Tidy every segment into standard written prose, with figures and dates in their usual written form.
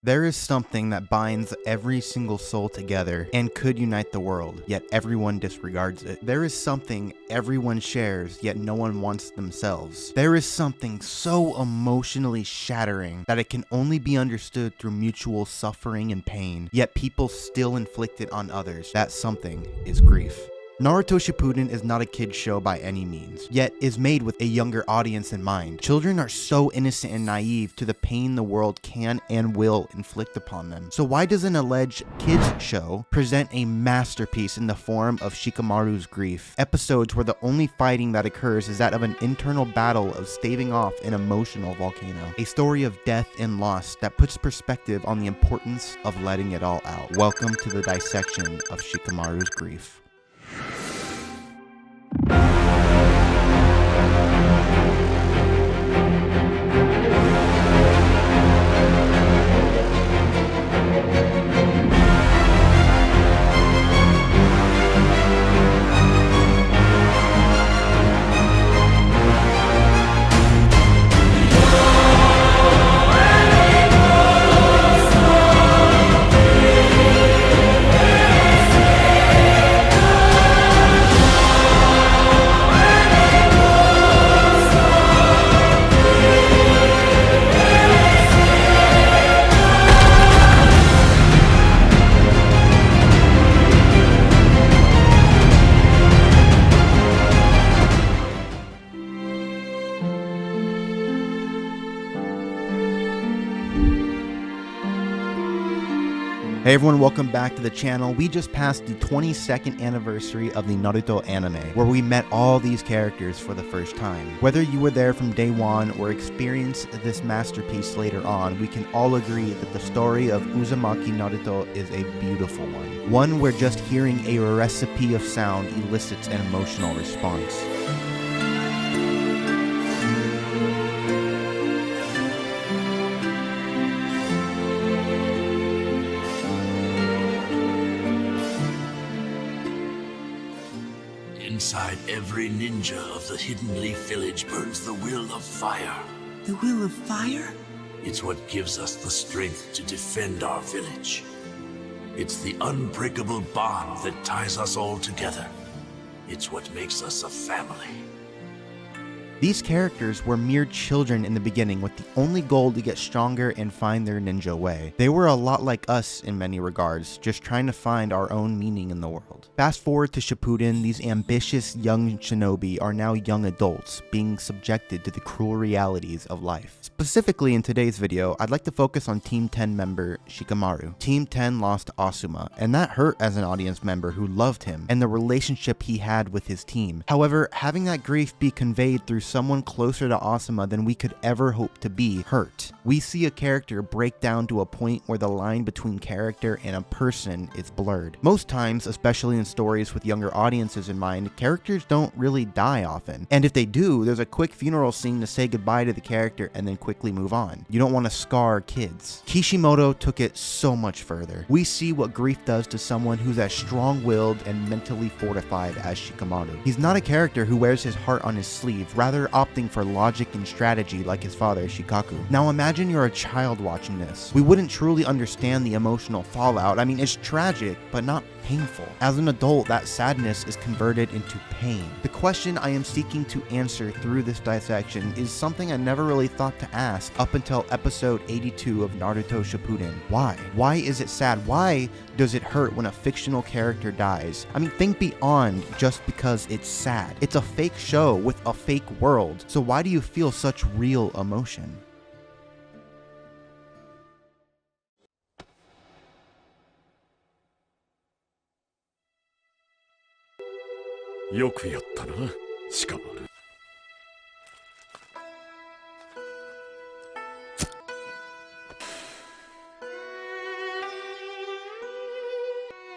There is something that binds every single soul together and could unite the world, yet everyone disregards it. There is something everyone shares, yet no one wants themselves. There is something so emotionally shattering that it can only be understood through mutual suffering and pain, yet people still inflict it on others. That something is grief. Naruto Shippuden is not a kid's show by any means, yet is made with a younger audience in mind. Children are so innocent and naive to the pain the world can and will inflict upon them. So why does an alleged kids show present a masterpiece in the form of Shikamaru's grief? Episodes where the only fighting that occurs is that of an internal battle of staving off an emotional volcano. A story of death and loss that puts perspective on the importance of letting it all out. Welcome to the dissection of Shikamaru's grief. Hey everyone, welcome back to the channel. We just passed the 22nd anniversary of the Naruto anime, where we met all these characters for the first time. Whether you were there from day one or experienced this masterpiece later on, we can all agree that the story of Uzumaki Naruto is a beautiful one. One where just hearing a recipe of sound elicits an emotional response. Inside every ninja of the Hidden Leaf Village burns the will of fire. The will of fire? It's what gives us the strength to defend our village. It's the unbreakable bond that ties us all together. It's what makes us a family. These characters were mere children in the beginning with the only goal to get stronger and find their ninja way. They were a lot like us in many regards, just trying to find our own meaning in the world. Fast forward to Shippuden, these ambitious young shinobi are now young adults, being subjected to the cruel realities of life. Specifically in today's video, I'd like to focus on Team 10 member Shikamaru. Team 10 lost Asuma, and that hurt as an audience member who loved him and the relationship he had with his team. However, having that grief be conveyed through someone closer to Asuma than we could ever hope to be hurt. We see a character break down to a point where the line between character and a person is blurred. Most times, especially in stories with younger audiences in mind, characters don't really die often. And if they do, there's a quick funeral scene to say goodbye to the character and then quickly move on. You don't want to scar kids. Kishimoto took it so much further. We see what grief does to someone who's as strong-willed and mentally fortified as Shikamaru. He's not a character who wears his heart on his sleeve, rather opting for logic and strategy like his father Shikaku. Now imagine you're a child watching this. We wouldn't truly understand the emotional fallout. I mean, it's tragic, but not painful. As an adult, that sadness is converted into pain. The question I am seeking to answer through this dissection is something I never really thought to ask up until episode 82 of Naruto Shippuden. Why? Why is it sad? Why does it hurt when a fictional character dies? I mean, think beyond just because it's sad. It's a fake show with a fake world. So why do you feel such real emotion? Yoku yatta na, Shikamaru.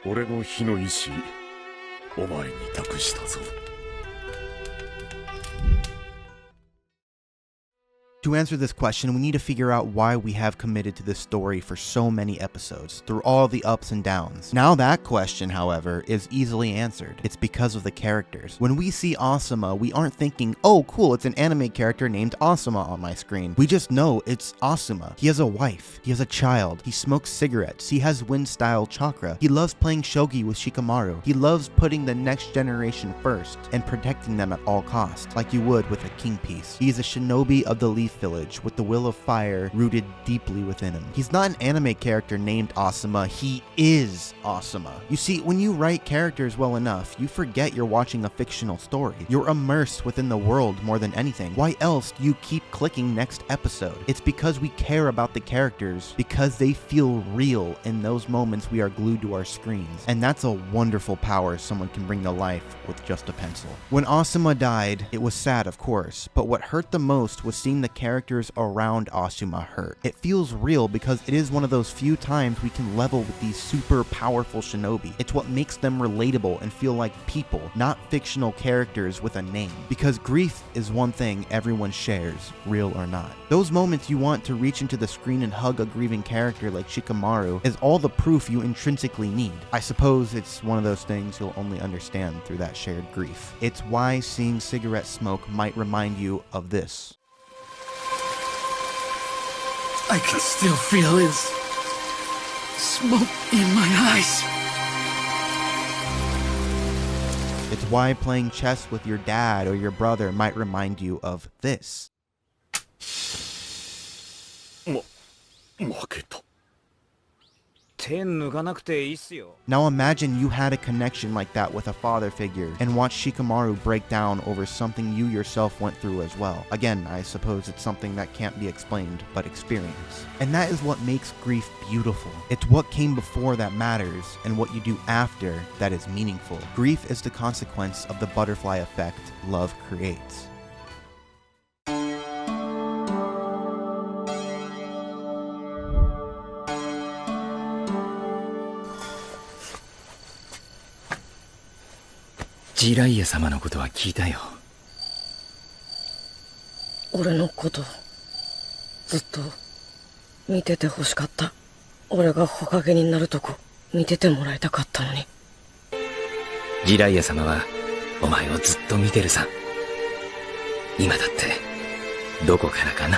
俺の火の意志、お前に託したぞ。To answer this question, we need to figure out why we have committed to this story for so many episodes, through all the ups and downs. Now that question, however, is easily answered. It's because of the characters. When we see Asuma, we aren't thinking, oh cool, it's an anime character named Asuma on my screen. We just know it's Asuma. He has a wife, he has a child, he smokes cigarettes, he has wind-style chakra, he loves playing shogi with Shikamaru, he loves putting the next generation first and protecting them at all costs, like you would with a king piece. He is a shinobi of the Leaf Village with the will of fire rooted deeply within him. He's not an anime character named Asuma, he is Asuma. You see, when you write characters well enough, you forget you're watching a fictional story. You're immersed within the world more than anything. Why else do you keep clicking next episode? It's because we care about the characters, because they feel real in those moments we are glued to our screens. And that's a wonderful power someone can bring to life with just a pencil. When Asuma died, it was sad, of course, but what hurt the most was seeing the characters around Asuma hurt. It feels real because it is one of those few times we can level with these super powerful shinobi. It's what makes them relatable and feel like people, not fictional characters with a name. Because grief is one thing everyone shares, real or not. Those moments you want to reach into the screen and hug a grieving character like Shikamaru is all the proof you intrinsically need. I suppose it's one of those things you'll only understand through that shared grief. It's why seeing cigarette smoke might remind you of this. I can still feel his smoke in my eyes. It's why playing chess with your dad or your brother might remind you of this. 負けた。 Now imagine you had a connection like that with a father figure and watch Shikamaru break down over something you yourself went through as well. Again, I suppose it's something that can't be explained, but experience. And that is what makes grief beautiful. It's what came before that matters, and what you do after that is meaningful. Grief is the consequence of the butterfly effect love creates. Jiraiya 様のことは聞いたよ。俺のことずっと見てて欲しかった。俺がほかげになるとこ見ててもらいたかったのに。ジライア様はお前をずっと見てるさ。今だってどこからかな。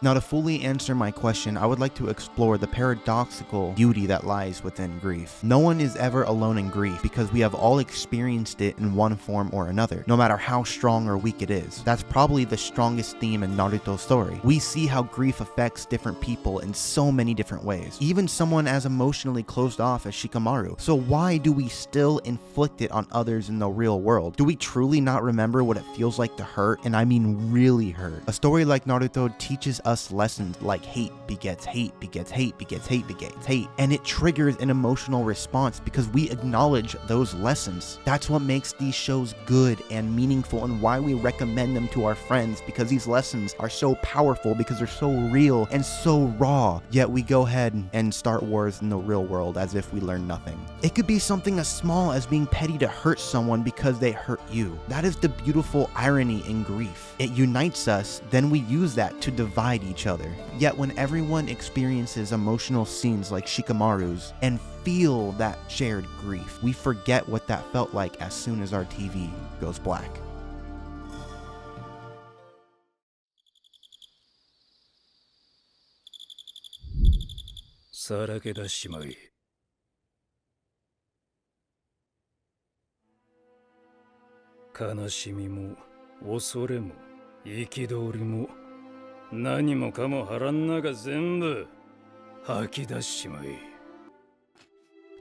Now, to fully answer my question, I would like to explore the paradoxical beauty that lies within grief. No one is ever alone in grief because we have all experienced it in one form or another, no matter how strong or weak it is. That's probably the strongest theme in Naruto's story. We see how grief affects different people in so many different ways, even someone as emotionally closed off as Shikamaru. So why do we still inflict it on others in the real world? Do we truly not remember what it feels like to hurt? And I mean really hurt. A story like Naruto teaches us lessons like hate begets hate begets hate begets hate begets hate, and it triggers an emotional response because we acknowledge those lessons. That's what makes these shows good and meaningful, and why we recommend them to our friends, because these lessons are so powerful because they're so real and so raw. Yet we go ahead and start wars in the real world as if we learn nothing. It could be something as small as being petty to hurt someone because they hurt you. That is the beautiful irony in grief. It unites us, then we use that to divide each other. Yet when everyone experiences emotional scenes like Shikamaru's and feel that shared grief, we forget what that felt like as soon as our TV goes black.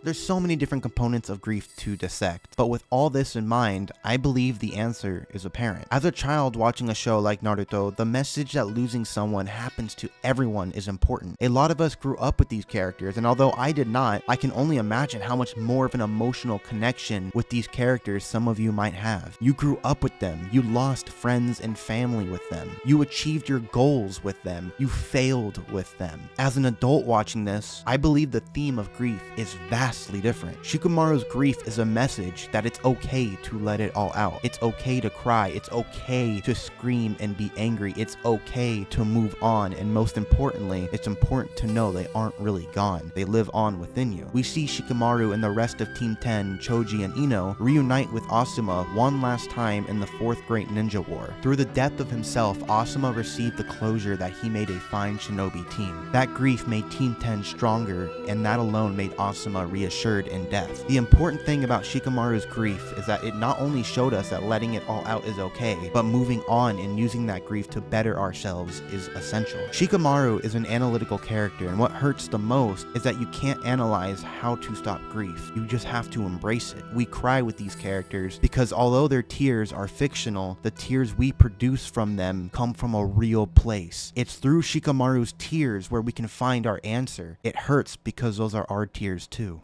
There's so many different components of grief to dissect, but with all this in mind, I believe the answer is apparent. As a child watching a show like Naruto, the message that losing someone happens to everyone is important. A lot of us grew up with these characters, and although I did not, I can only imagine how much more of an emotional connection with these characters some of you might have. You grew up with them, you lost friends and family with them, you achieved your goals with them, you failed with them. As an adult watching this, I believe the theme of grief is vast vastly different. Shikamaru's grief is a message that it's okay to let it all out. It's okay to cry. It's okay to scream and be angry. It's okay to move on. And most importantly, it's important to know they aren't really gone. They live on within you. We see Shikamaru and the rest of Team 10, Choji, and Ino reunite with Asuma one last time in the 4th Great Ninja War. Through the depth of himself, Asuma received the closure that he made a fine shinobi team. That grief made Team 10 stronger, and that alone made Asuma reassured in death. The important thing about Shikamaru's grief is that it not only showed us that letting it all out is okay, but moving on and using that grief to better ourselves is essential. Shikamaru is an analytical character, and what hurts the most is that you can't analyze how to stop grief. You just have to embrace it. We cry with these characters because although their tears are fictional, the tears we produce from them come from a real place. It's through Shikamaru's tears where we can find our answer. It hurts because those are our tears too.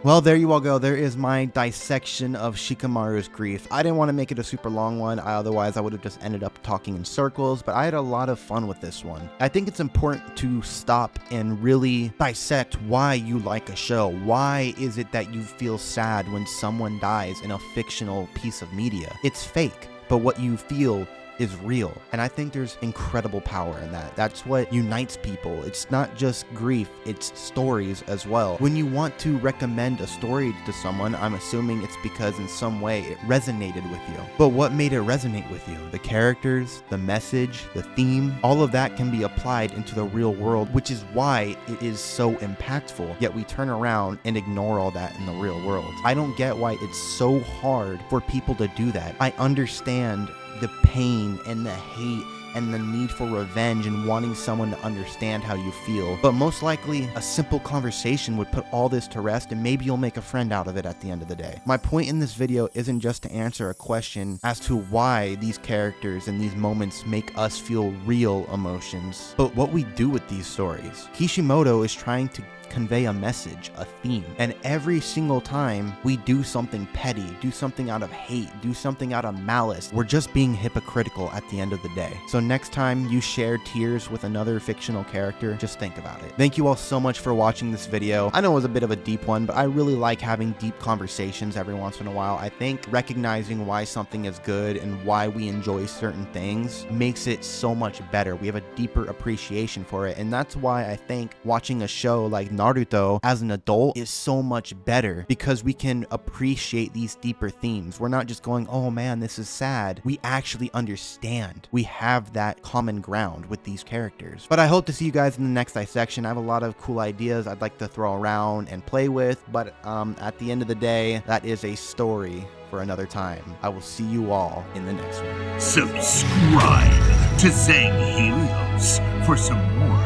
Well, there you all go. There is my dissection of Shikamaru's grief. I didn't want to make it a super long one, otherwise I would have just ended up talking in circles, but I had a lot of fun with this one. I think it's important to stop and really dissect why you like a show. Why is it that you feel sad when someone dies in a fictional piece of media? It's fake, but what you feel is real. And I think there's incredible power in that. That's what unites people. It's not just grief, it's stories as well. When you want to recommend a story to someone, I'm assuming it's because in some way it resonated with you. But what made it resonate with you? The characters, the message, the theme, all of that can be applied into the real world, which is why it is so impactful. Yet we turn around and ignore all that in the real world. I don't get why it's so hard for people to do that. I understand the pain and the hate and the need for revenge and wanting someone to understand how you feel. But most likely, a simple conversation would put all this to rest, and maybe you'll make a friend out of it at the end of the day. My point in this video isn't just to answer a question as to why these characters and these moments make us feel real emotions, but what we do with these stories. Kishimoto is trying to convey a message, a theme, and every single time we do something petty, do something out of hate, do something out of malice, we're just being hypocritical at the end of the day. So next time you share tears with another fictional character, just think about it. Thank you all so much for watching this video. I know it was a bit of a deep one, but I really like having deep conversations every once in a while. I think recognizing why something is good and why we enjoy certain things makes it so much better. We have a deeper appreciation for it, and that's why I think watching a show like Naruto as an adult is so much better, because we can appreciate these deeper themes. We're not just going, oh man, this is sad. We actually understand. We have that common ground with these characters. But I hope to see you guys in the next dissection. I have a lot of cool ideas I'd like to throw around and play with, but at the end of the day, that is a story for another time. I will see you all in the next one. Subscribe to Zang Helios for some more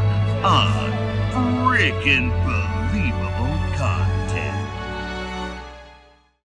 unbreaking books.